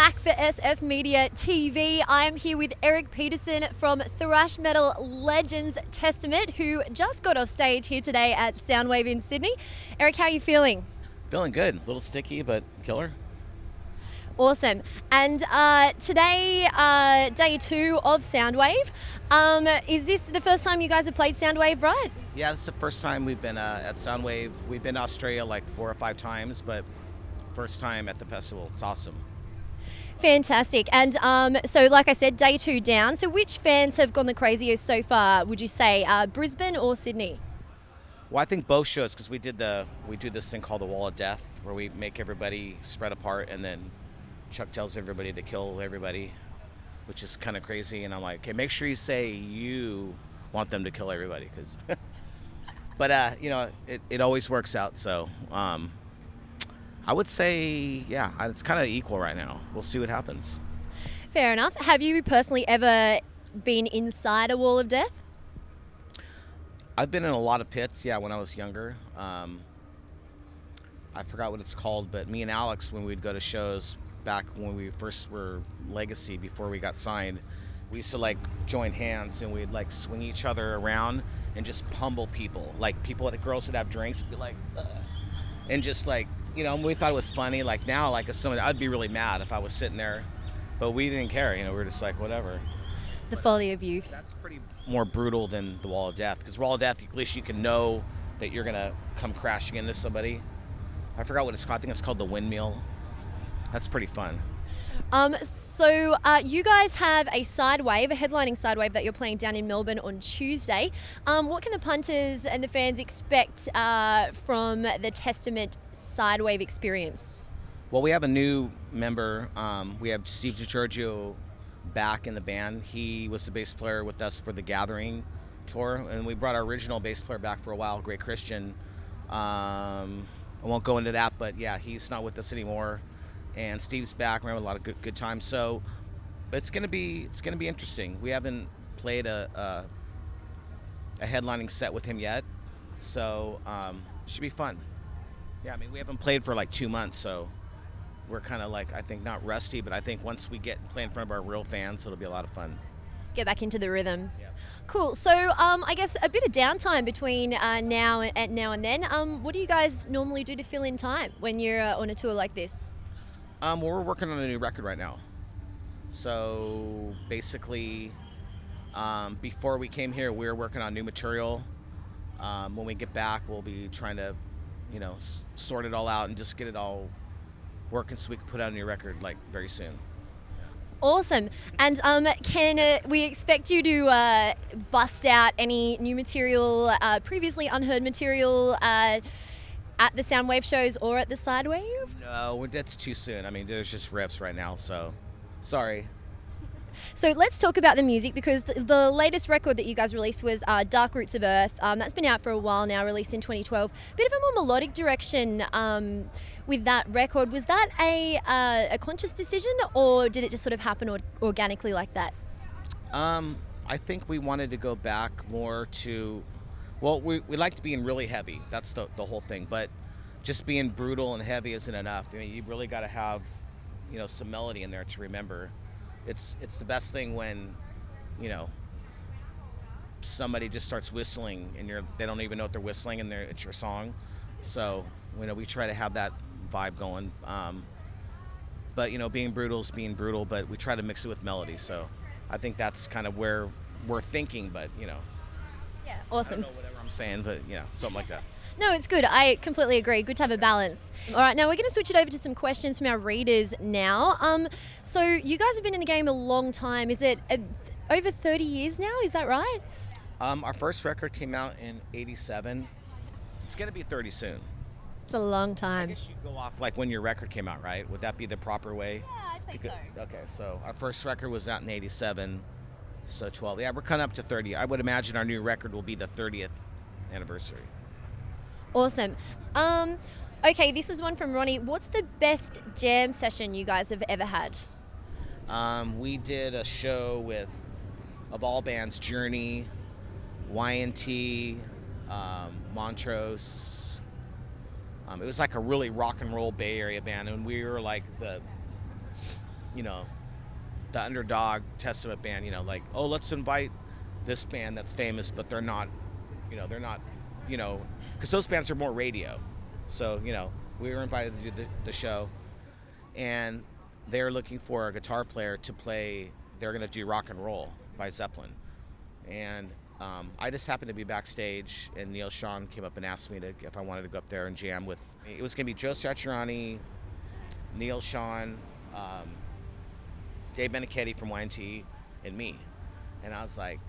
Mack for SF Media TV. I am here with Eric Peterson from thrash metal legends Testament, who just got off stage here today at Soundwave in Sydney. Eric, how are you feeling? Feeling good. A little sticky, but killer. Awesome. And today, day 2 of Soundwave. Is this the first time you guys have played Soundwave, right? Yeah, this is the first time we've been at Soundwave. We've been to Australia like 4 or 5 times, but first time at the festival. It's awesome. Fantastic. And so like I said, day 2 down. So which fans have gone the craziest so far, would you say, Brisbane or Sydney? Well, I think both shows, because we do this thing called the Wall of Death, where we make everybody spread apart, and then Chuck tells everybody to kill everybody, which is kind of crazy. And I'm like, okay, make sure you say you want them to kill everybody, because. But you know, it always works out. So I would say, yeah, it's kind of equal right now. We'll see what happens. Fair enough. Have you personally ever been inside a wall of death? I've been in a lot of pits, yeah, when I was younger. I forgot what it's called, but me and Alex, when we'd go to shows back when we first were Legacy, before we got signed, we used to like join hands and we'd like swing each other around and just pummel people. Like people, girls would have drinks, would be like, ugh. And just like, you know, we thought it was funny. Like now, like if someone, I'd be really mad if I was sitting there, but we didn't care. You know, we were just like, whatever. The folly of youth. That's pretty more brutal than the Wall of Death, because Wall of Death, at least you can know that you're gonna come crashing into somebody. I forgot what it's called. I think it's called the windmill. That's pretty fun. So you guys have a sidewave, a headlining sidewave that you're playing down in Melbourne on Tuesday. What can the punters and the fans expect from the Testament sidewave experience? Well, we have a new member. We have Steve DiGiorgio back in the band. He was the bass player with us for the Gathering tour, and we brought our original bass player back for a while, Great Christian. I won't go into that, but yeah, he's not with us anymore. And Steve's back. We're having a lot of good times. So it's gonna be interesting. We haven't played a headlining set with him yet, so it should be fun. Yeah, I mean, we haven't played for like 2 months, so we're kind of like, I think, not rusty, but I think once we play in front of our real fans, it'll be a lot of fun. Get back into the rhythm. Yeah. Cool. So I guess a bit of downtime between now and then. What do you guys normally do to fill in time when you're on a tour like this? Well, we're working on a new record right now. So basically, before we came here, we were working on new material. When we get back, we'll be trying to, you know, sort it all out and just get it all working so we can put out a new record like very soon. Awesome. And can we expect you to bust out any new material, previously unheard material at the Soundwave shows or at the Sidewave? No, that's too soon. I mean, there's just riffs right now, so sorry. So let's talk about the music, because the latest record that you guys released was Dark Roots of Earth. That's been out for a while now, released in 2012. Bit of a more melodic direction with that record. Was that a conscious decision, or did it just sort of happen organically like that? I think we wanted to go back more to, well, we liked being really heavy. That's the whole thing. But just being brutal and heavy isn't enough. I mean, you really got to have, you know, some melody in there to remember. It's the best thing when, you know, somebody just starts whistling and they don't even know what they're whistling, and it's your song. So, you know, we try to have that vibe going. But, you know, being brutal is being brutal, but we try to mix it with melody. So I think that's kind of where we're thinking, but, you know. Yeah, awesome. I don't know whatever I'm saying, but, you know, something like that. No, it's good. I completely agree. Good to have a balance. All right, now we're going to switch it over to some questions from our readers now. So you guys have been in the game a long time. Is it over 30 years now? Is that right? Our first record came out in '87. It's going to be 30 soon. It's a long time. I guess you go off like when your record came out, right? Would that be the proper way? Yeah, I'd say so. Okay, so our first record was out in '87, so 12. Yeah, we're coming up to 30. I would imagine our new record will be the 30th anniversary. Awesome. Okay, this was one from Ronnie. What's the best jam session you guys have ever had? We did a show with, of all bands, Journey, Y&T, Montrose. It was like a really rock and roll Bay Area band, and we were like you know, the underdog Testament band, you know, like, oh, let's invite this band that's famous, but they're not, because those bands are more radio. So, you know, we were invited to do the show, and they're looking for a guitar player to play. They're going to do Rock and Roll by Zeppelin. And I just happened to be backstage, and Neil Sean came up and asked me if I wanted to go up there and jam with. It was going to be Joe Satriani, Neil Sean, Dave Benicchetti from YNT, and me. And I was like,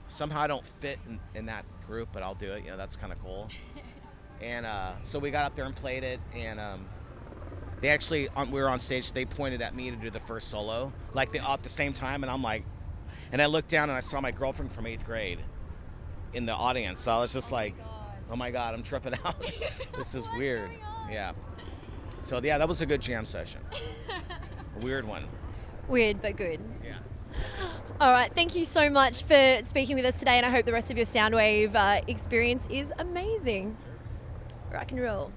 somehow I don't fit in that group, but I'll do it. You know, that's kind of cool. And so we got up there and played it, and they actually, we were on stage, they pointed at me to do the first solo, like at the same time, and I'm like, and I looked down and I saw my girlfriend from 8th grade in the audience, so I was just like, oh my God, I'm tripping out. This is weird. Yeah. So yeah, that was a good jam session. A weird one. Weird, but good. Yeah. All right, thank you so much for speaking with us today, and I hope the rest of your Soundwave experience is amazing. Rock and roll.